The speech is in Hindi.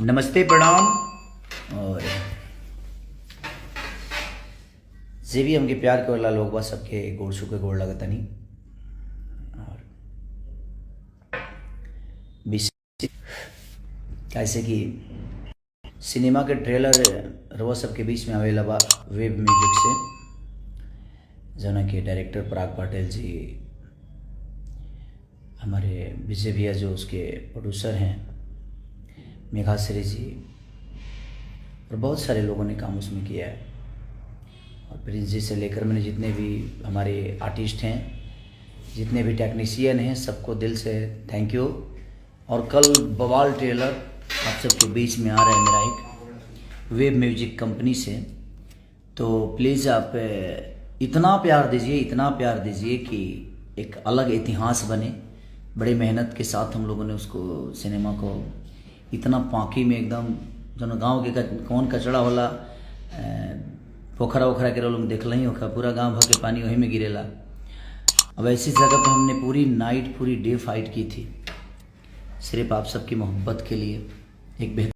नमस्ते प्रणाम। और जे भी हमके प्यार के वाला लोग बा सबके गोड़ छू के गोड़ लगतनी। और विशेष कैसे कि सिनेमा के ट्रेलर रवा सबके बीच में आवेला बा वेब म्यूजिक से, जना के डायरेक्टर पराग पाटिल जी, हमारे विजय भैया जो उसके प्रोड्यूसर हैं मेघाश्री जी, और बहुत सारे लोगों ने काम उसमें किया है। और प्रिंस जी से लेकर मैंने जितने भी हमारे आर्टिस्ट हैं, जितने भी टेक्नीशियन हैं, सबको दिल से थैंक यू। और कल बवाल ट्रेलर आप सबके बीच में आ रहा है मेरा एक वेब म्यूजिक कंपनी से, तो प्लीज़ आप इतना प्यार दीजिए कि एक अलग इतिहास बने। बड़ी मेहनत के साथ हम लोगों ने उसको सिनेमा को इतना पाकी में एकदम जो गाँव के कौन कचड़ा वाला पोखरा ओखरा के रोल में देखल ही होगा, पूरा गांव भर के पानी वहीं में गिरेला। अब ऐसी जगह पे हमने पूरी नाइट पूरी डे फाइट की थी सिर्फ आप सबकी मोहब्बत के लिए। एक